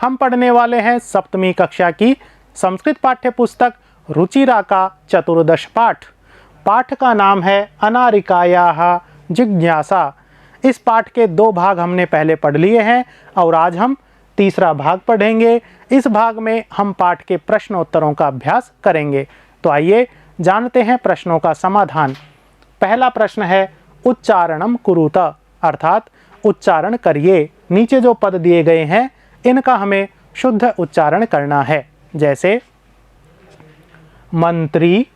हम पढ़ने वाले हैं सप्तमी कक्षा की संस्कृत पाठ्य पुस्तक रुचिरा का चतुर्दश पाठ। पाठ का नाम है अनारिकायाः जिज्ञासा। इस पाठ के 2 भाग हमने पहले पढ़ लिए हैं और आज हम तीसरा भाग पढ़ेंगे। इस भाग में हम पाठ के प्रश्नोत्तरों का अभ्यास करेंगे। तो आइए जानते हैं प्रश्नों का समाधान। पहला प्रश्न है उच्चारणम कुरुत, अर्थात उच्चारण करिए। नीचे जो पद दिए गए हैं इनका हमें शुद्ध उच्चारण करना है। जैसे मंत्री,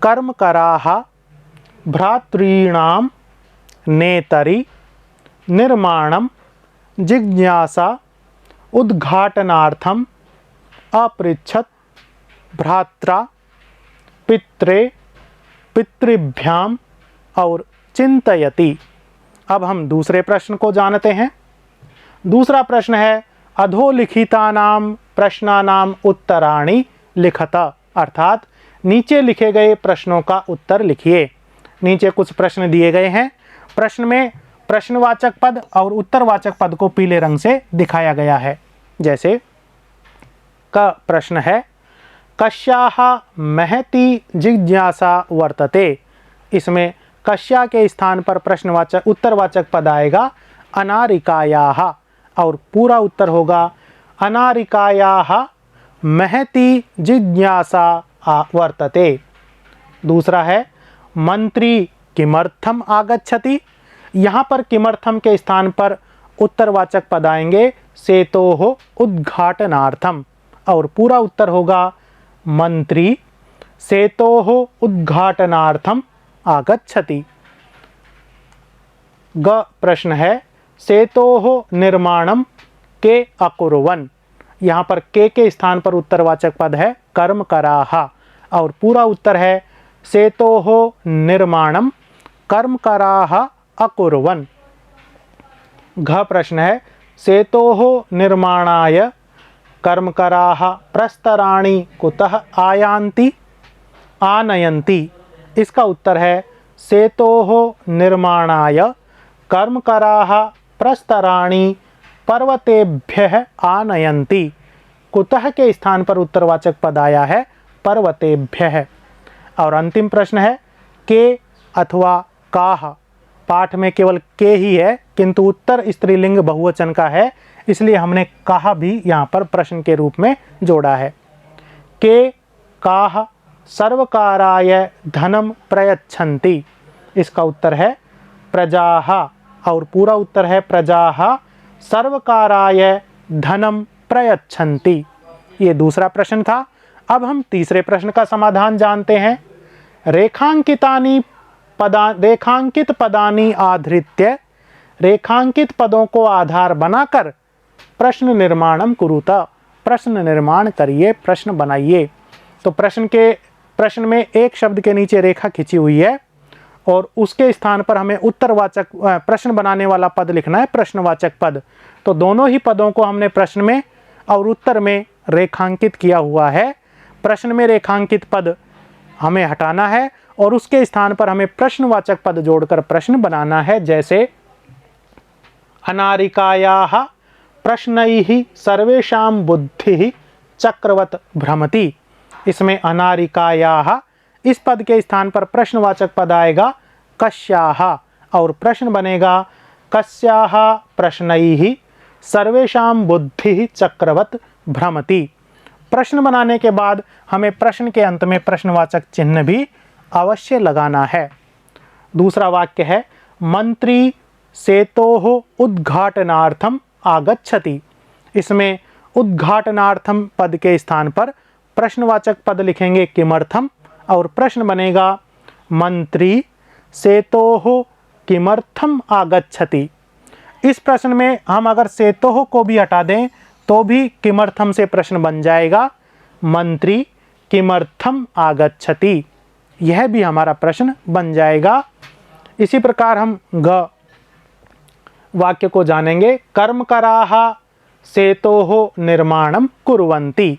कर्मकराः, भ्रातॄणां, नेतरि, निर्माणं, जिज्ञासा, उद्घाटनार्थम, अपृच्छत्, भ्रात्रा, पित्रे, पितृभ्याम और चिंतयति। अब हम दूसरे प्रश्न को जानते हैं। दूसरा प्रश्न है अधोलिखितानां प्रश्नानां उत्तराणि लिखत, अर्थात नीचे लिखे गए प्रश्नों का उत्तर लिखिए। नीचे कुछ प्रश्न दिए गए हैं। प्रश्न में प्रश्नवाचक पद और उत्तरवाचक पद को पीले रंग से दिखाया गया है। जैसे का प्रश्न है कस्याः महती जिज्ञासा वर्तते। इसमें कस्या के स्थान पर प्रश्नवाचक उत्तरवाचक पद आएगा अनारिकायाः और पूरा उत्तर होगा अनारिकायाः महती जिज्ञासा वर्तते। दूसरा है मंत्री किमर्थम आगच्छति। यहाँ पर किमर्थम के स्थान पर उत्तरवाचक पद आएंगे सेतोः उद्घाटनार्थम और पूरा उत्तर होगा मंत्री सेतोः उद्घाटनार्थम आगच्छति। ग प्रश्न है सेतोः निर्माणम के अकुर्वन्। यहाँ पर के स्थान पर उत्तरवाचक पद है कर्मकराः और पूरा उत्तर है सेतोः निर्माणम कर्मकराः अकुर्वन्। घ प्रश्न है सेतोः निर्माणाय कर्मकराः प्रस्तराणि कुतः आयान्ति आनयन्ति। इसका उत्तर है सेतोः निर्माणाय कर्मकराः प्रस्तराणि पर्वतेभ्यः आनयन्ति। कुतः के स्थान पर उत्तरवाचक पद आया है पर्वतेभ्यः। और अंतिम प्रश्न है के अथवा काह। पाठ में केवल के ही है किंतु उत्तर स्त्रीलिंग बहुवचन का है, इसलिए हमने काह भी यहाँ पर प्रश्न के रूप में जोड़ा है। के काह सर्वकाराय धनम प्रयच्छन्ति। इसका उत्तर है प्रजाः और पूरा उत्तर है प्रजाः सर्वकाराय धनम प्रयच्छन्ति। ये दूसरा प्रश्न था। अब हम तीसरे प्रश्न का समाधान जानते हैं। रेखांकित पदानि आधृत्य, रेखांकित पदों को आधार बनाकर प्रश्न निर्माणम कुरुत, प्रश्न निर्माण करिए, प्रश्न बनाइए। तो प्रश्न में एक शब्द के नीचे रेखा खींची हुई है और उसके स्थान पर हमें उत्तरवाचक प्रश्न बनाने वाला पद लिखना है, प्रश्नवाचक पद। तो दोनों ही पदों को हमने प्रश्न में और उत्तर में रेखांकित किया हुआ है। प्रश्न में रेखांकित पद हमें हटाना है और उसके स्थान पर हमें प्रश्नवाचक पद जोड़कर प्रश्न बनाना है। जैसे अनारिकायाः प्रश्नैः सर्वेषां बुद्धिः चक्रवत् भ्रमति। इसमें अनारिकायाः इस पद के स्थान पर प्रश्नवाचक पद आएगा कस्याः और प्रश्न बनेगा कस्याः प्रश्नैः सर्वेषां बुद्धिः चक्रवत् भ्रमति। प्रश्न बनाने के बाद हमें प्रश्न के अंत में प्रश्नवाचक चिन्ह भी अवश्य लगाना है। दूसरा वाक्य है मंत्री सेतोः उद्घाटनार्थम आगच्छति। इसमें उद्घाटनार्थम पद के स्थान पर प्रश्नवाचक पद लिखेंगे किमर्थम और प्रश्न बनेगा मंत्री सेतोः किमर्थम आगच्छति। इस प्रश्न में हम अगर सेतोः को भी हटा दें तो भी किमर्थम से प्रश्न बन जाएगा मंत्री किमर्थम आगच्छति। यह भी हमारा प्रश्न बन जाएगा। इसी प्रकार हम ग वाक्य को जानेंगे। कर्मकराः सेतोः निर्माणम कुर्वन्ति।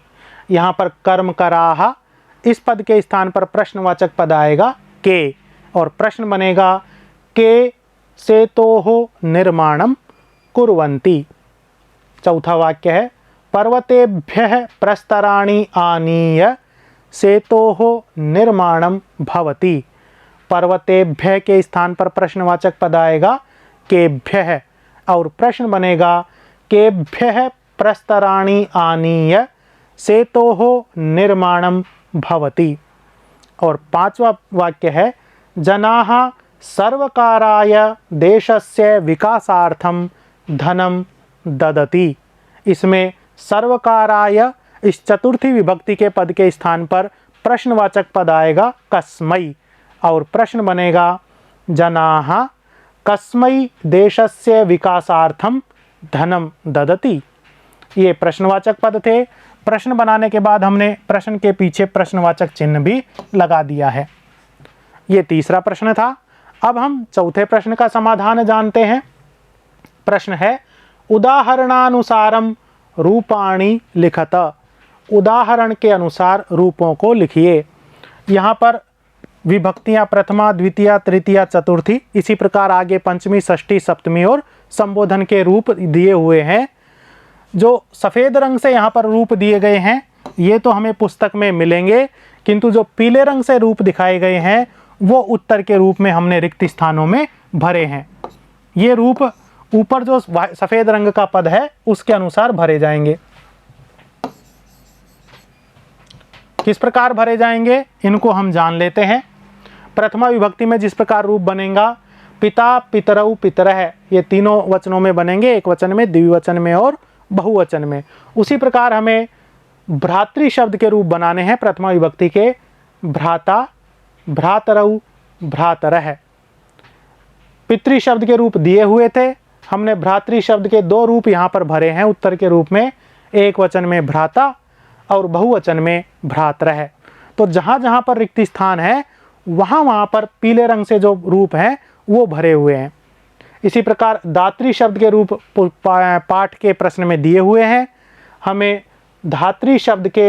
यहाँ पर कर्मकराः इस पद के स्थान पर प्रश्नवाचक पद आएगा के और प्रश्न बनेगा के सेतोः निर्माणम कुर्वन्ति। चौथा वाक्य है पर्वतेभ्यः प्रस्तराणि आनीय सेतोः निर्माणं भवति। पर्वतेभ्यः के स्थान पर प्रश्नवाचक पद आएगा केभ्यः और प्रश्न बनेगा केभ्यः प्रस्तराणि आनीय सेतोः निर्माणं भवति। और पांचवा वाक्य है जनाः सर्वकाराय देशस्य विकासार्थं धनं ददति। इसमें सर्वकाराय इस चतुर्थी विभक्ति के पद के स्थान पर प्रश्नवाचक पद आएगा कस्मै और प्रश्न बनेगा जनाः कस्मै देशस्य विकासार्थं धनं ददति। ये प्रश्नवाचक पद थे। प्रश्न बनाने के बाद हमने प्रश्न के पीछे प्रश्नवाचक चिन्ह भी लगा दिया है। ये तीसरा प्रश्न था। अब हम चौथे प्रश्न का समाधान जानते हैं। प्रश्न है उदाहरणानुसारम रूपाणि लिखत। उदाहरण के अनुसार रूपों को लिखिए। यहाँ पर विभक्तियाँ प्रथमा, द्वितीय, तृतीया, चतुर्थी, इसी प्रकार आगे पंचमी, षष्ठी, सप्तमी और संबोधन के रूप दिए हुए हैं। जो सफ़ेद रंग से यहाँ पर रूप दिए गए हैं ये तो हमें पुस्तक में मिलेंगे, किंतु जो पीले रंग से रूप दिखाए गए हैं वो उत्तर के रूप में हमने रिक्त स्थानों में भरे हैं। ये रूप ऊपर जो सफ़ेद रंग का पद है उसके अनुसार भरे जाएंगे। किस प्रकार भरे जाएंगे इनको हम जान लेते हैं। प्रथमा विभक्ति में जिस प्रकार रूप बनेगा पिता, पितरौ, पितरः, ये तीनों वचनों में बनेंगे, एक वचन में, द्विवचन में और बहुवचन में। उसी प्रकार हमें भ्रातृ शब्द के रूप बनाने हैं प्रथमा विभक्ति के। भ्राता, भ्रातरौ, भ्रातरः। पितृ शब्द के रूप दिए हुए थे, हमने भ्रातृ शब्द के दो रूप यहाँ पर भरे हैं उत्तर के रूप में, एक वचन में भ्राता और बहुवचन में भ्रातरः। तो जहाँ जहाँ पर रिक्त स्थान है वहाँ पर पीले रंग से जो रूप हैं वो भरे हुए हैं। इसी प्रकार दात्री शब्द के रूप पाठ के प्रश्न में दिए हुए हैं। हमें धात्री शब्द के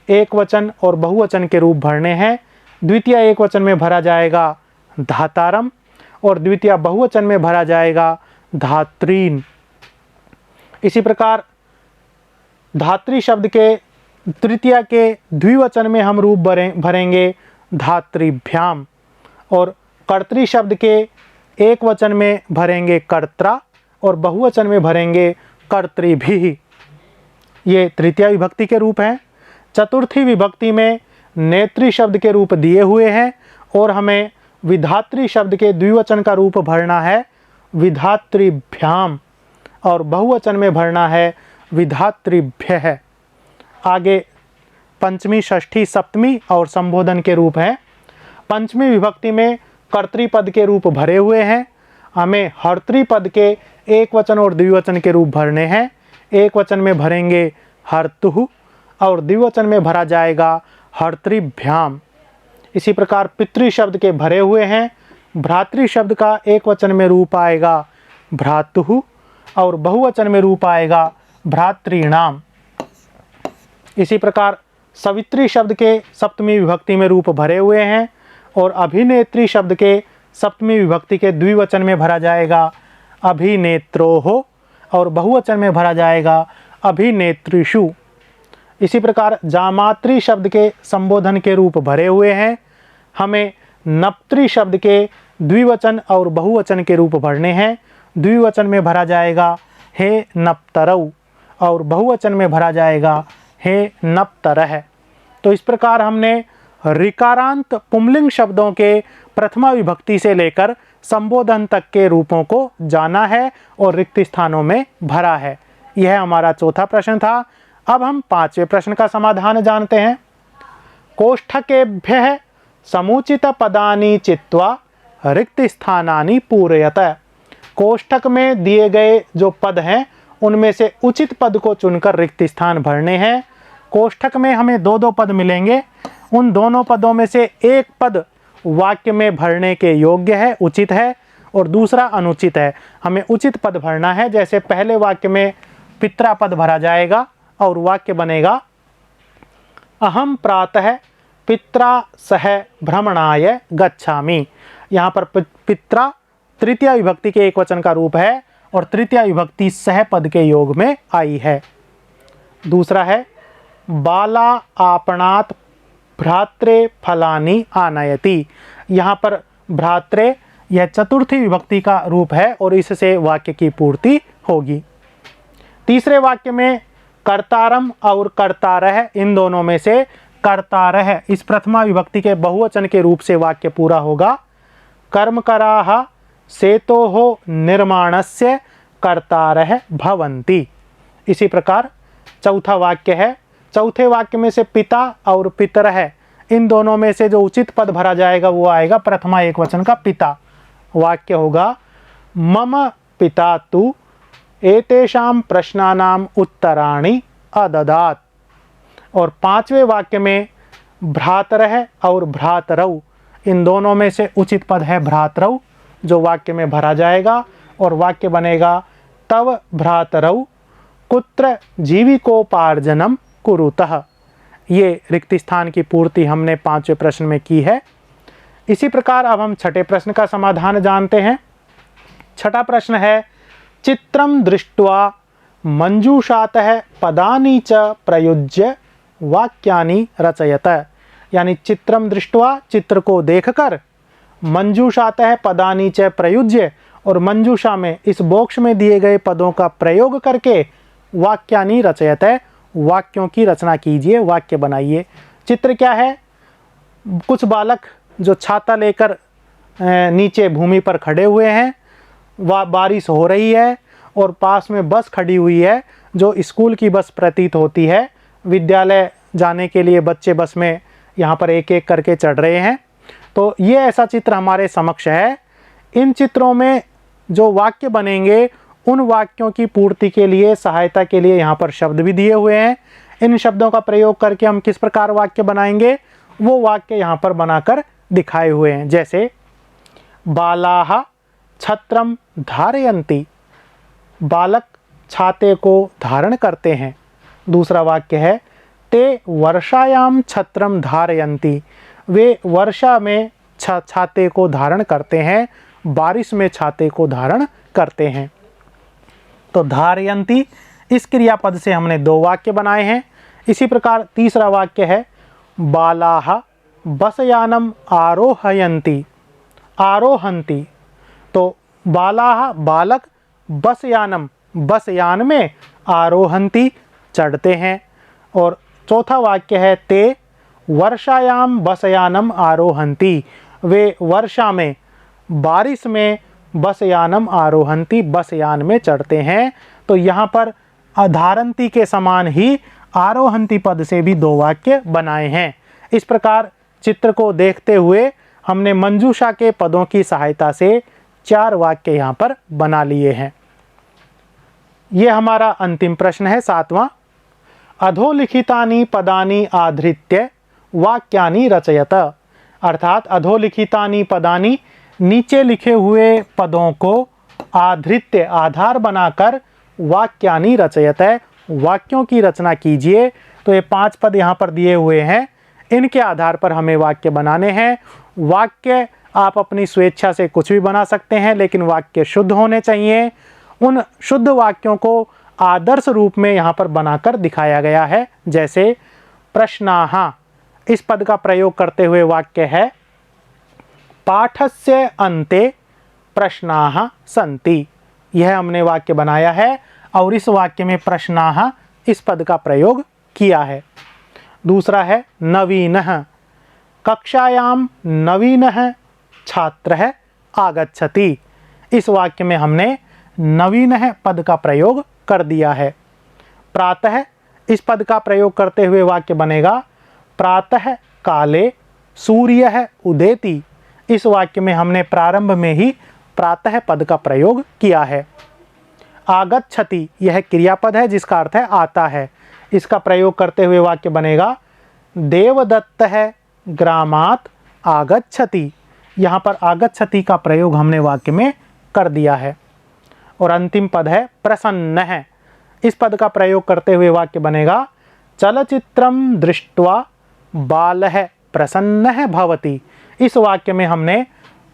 एक वचन और बहुवचन के रूप भरने हैं। द्वितीय एक वचन में भरा जाएगा धातारम और द्वितीय बहुवचन में भरा जाएगा धात्रीन। इसी प्रकार धात्री शब्द के तृतीया के द्विवचन में हम रूप भरेंगे धात्रीभ्याम और कर्तृ शब्द के एक वचन में भरेंगे कर्त्रा और बहुवचन में भरेंगे कर्तृभिः। ये तृतीया विभक्ति के रूप हैं। चतुर्थी विभक्ति में नेत्री शब्द के रूप दिए हुए हैं और हमें विधात्री शब्द के द्विवचन का रूप भरना है विधातृभ्याम और बहुवचन में भरना है विधातृभ्यः। आगे पंचमी, षष्ठी, सप्तमी और संबोधन के रूप हैं। पंचमी विभक्ति में कर्तृपद के रूप भरे हुए हैं। हमें हर्तृपद के एक वचन और द्विवचन के रूप भरने हैं। एक वचन में भरेंगे हर्तुः और द्विवचन में भरा जाएगा हर्तृभ्याम। इसी प्रकार पितृ शब्द के भरे हुए हैं। भ्रातृ शब्द का एक वचन में रूप आएगा भ्रातुः और बहुवचन में रूप आएगा भ्रातॄणाम। इसी प्रकार सवित्री शब्द के सप्तमी विभक्ति में रूप भरे हुए हैं और अभिनेत्री शब्द के सप्तमी विभक्ति के द्विवचन में भरा जाएगा अभिनेत्रोः और बहुवचन में भरा जाएगा अभिनेत्रीषु। इसी प्रकार जामात्री शब्द के संबोधन के रूप भरे हुए हैं। हमें नप्त्री शब्द के द्विवचन और बहुवचन के रूप भरने हैं। द्विवचन में भरा जाएगा हे नप्तरौ और बहुवचन में भरा जाएगा हे नप्तरः। तो इस प्रकार हमने ऋकारांत पुंलिंग शब्दों के प्रथमा विभक्ति से लेकर संबोधन तक के रूपों को जाना है और रिक्त स्थानों में भरा है। यह हमारा चौथा प्रश्न था। अब हम पांचवें प्रश्न का समाधान जानते हैं। कोष्ठकेभ्यः समुचित पदानि चित्वा रिक्त स्थानानि पूरयत। कोष्ठक में दिए गए जो पद हैं उनमें से उचित पद को चुनकर रिक्त स्थान भरने हैं। कोष्ठक में हमें दो दो पद मिलेंगे। उन दोनों पदों में से एक पद वाक्य में भरने के योग्य है, उचित है, और दूसरा अनुचित है। हमें उचित पद भरना है। जैसे पहले वाक्य में पित्रा पद भरा जाएगा और वाक्य बनेगा अहम प्रातः पित्रा सह भ्रमणाय गच्छामि। यहाँ पर पित्रा तृतीया विभक्ति के एक वचन का रूप है और तृतीया विभक्ति सह पद के योग में आई है। दूसरा है बाला आपणात भ्रात्रे फलानी आनयति। यहाँ पर भ्रात्रे यह चतुर्थी विभक्ति का रूप है और इससे वाक्य की पूर्ति होगी। तीसरे वाक्य में कर्तारम और कर्तारः, इन दोनों में से कर्तारः इस प्रथमा विभक्ति के बहुवचन के रूप से वाक्य पूरा होगा। कर्मकराः सेतोः निर्माणस्य कर्तारः भवन्ति। इसी प्रकार चौथा वाक्य है, चौथे वाक्य में से पिता और पितरः, इन दोनों में से जो उचित पद भरा जाएगा वो आएगा प्रथमा एकवचन का पिता। वाक्य होगा मम पिता तु एतेषां प्रश्नानाम् उत्तराणि अददात्। और पांचवें वाक्य में भ्रातरः और भ्रातरौ, इन दोनों में से उचित पद है भ्रातरौ, जो वाक्य में भरा जाएगा और वाक्य बनेगा तव भ्रातरौ कुत्र जीविकोपार्जनम कुरुतः। ये रिक्त स्थान की पूर्ति हमने पांचवें प्रश्न में की है। इसी प्रकार अब हम छठे प्रश्न का समाधान जानते हैं। छठा प्रश्न है चित्रम दृष्ट्वा मंजूषातः पदानि च प्रयुज्य वाक्यानि रचयत। यानी चित्रम दृष्ट्वा, चित्र को देखकर, मंजूषातः पदानि च प्रयुज्य, और मंजूषा में इस बॉक्स में दिए गए पदों का प्रयोग करके वाक्यानि रचयत, वाक्यों की रचना कीजिए, वाक्य बनाइए। चित्र क्या है? कुछ बालक जो छाता लेकर नीचे भूमि पर खड़े हुए हैं, बारिश हो रही है और पास में बस खड़ी हुई है जो स्कूल की बस प्रतीत होती है। विद्यालय जाने के लिए बच्चे बस में यहाँ पर एक एक करके चढ़ रहे हैं। तो ये ऐसा चित्र हमारे समक्ष है। इन चित्रों में जो वाक्य बनेंगे उन वाक्यों की पूर्ति के लिए, सहायता के लिए यहाँ पर शब्द भी दिए हुए हैं। इन शब्दों का प्रयोग करके हम किस प्रकार वाक्य बनाएंगे, वो वाक्य यहाँ पर बनाकर दिखाए हुए हैं। जैसे बालाः छत्रम धारयन्ति, बालक छाते को धारण करते हैं। दूसरा वाक्य है ते वर्षायाम छत्रम धारयन्ति, वे वर्षा में छाते को धारण करते हैं, बारिश में छाते को धारण करते हैं। तो धारयन्ति इस क्रियापद से हमने दो वाक्य बनाए हैं। इसी प्रकार तीसरा वाक्य है बालाः बसयानम आरोहयन्ति, आरोहन्ति। तो बालाः बालक, बसयानम बसयान में, आरोहन्ति चढ़ते हैं। और चौथा वाक्य है ते वर्षायाम बसयानम आरोहन्ति, वे वर्षा में, बारिश में बसयानम आरोहन्ति, बसयान में चढ़ते हैं। तो यहाँ पर धारन्ति के समान ही आरोहन्ति पद से भी दो वाक्य बनाए हैं। इस प्रकार चित्र को देखते हुए हमने मंजूषा के पदों की सहायता से 4 वाक्य यहाँ पर बना लिए हैं। ये हमारा अंतिम प्रश्न है, 7वां। अधोलिखितानि पदानि आधृत्य वाक्यानि रचयत। अर्थात अधोलिखितानि पदानि, नीचे लिखे हुए पदों को आधृत्य, आधार बनाकर वाक्यानि रचयत, वाक्यों की रचना कीजिए। तो ये 5 पद यहाँ पर दिए हुए हैं, इनके आधार पर हमें वाक्य बनाने हैं। वाक्य आप अपनी स्वेच्छा से कुछ भी बना सकते हैं, लेकिन वाक्य शुद्ध होने चाहिए। उन शुद्ध वाक्यों को आदर्श रूप में यहाँ पर बनाकर दिखाया गया है। जैसे प्रश्नाः, इस पद का प्रयोग करते हुए वाक्य है पाठस्य अन्ते प्रश्नाः सन्ति। यह हमने वाक्य बनाया है और इस वाक्य में प्रश्नाः इस पद का प्रयोग किया है। दूसरा है नवीनः, कक्षायां नवीनः छात्रः आगच्छति। इस वाक्य में हमने नवीनः पद का प्रयोग कर दिया है। प्रातः, इस पद का प्रयोग करते हुए वाक्य बनेगा प्रातः काले सूर्यः उदेति। इस वाक्य में हमने प्रारंभ में ही प्रातः पद का प्रयोग किया है। आगच्छति, यह क्रियापद है जिसका अर्थ है आता है। इसका प्रयोग करते हुए वाक्य बनेगा देवदत्तः ग्रामात् आगच्छति। यहाँ पर आगच्छति का प्रयोग हमने वाक्य में कर दिया है। और अंतिम पद है प्रसन्नः, इस पद का प्रयोग करते हुए वाक्य बनेगा चलचित्रम दृष्ट्वा बालः प्रसन्नः भवति। इस वाक्य में हमने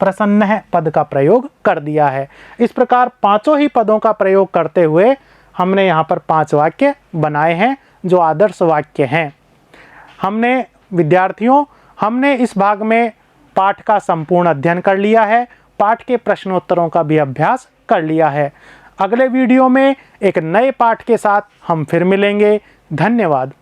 प्रसन्नः पद का प्रयोग कर दिया है। इस प्रकार पांचों ही पदों का प्रयोग करते हुए हमने यहाँ पर 5 वाक्य बनाए हैं, जो आदर्श वाक्य हैं। हमने इस भाग में पाठ का संपूर्ण अध्ययन कर लिया है, पाठ के प्रश्नोत्तरों का भी अभ्यास कर लिया है। अगले वीडियो में एक नए पाठ के साथ हम फिर मिलेंगे। धन्यवाद।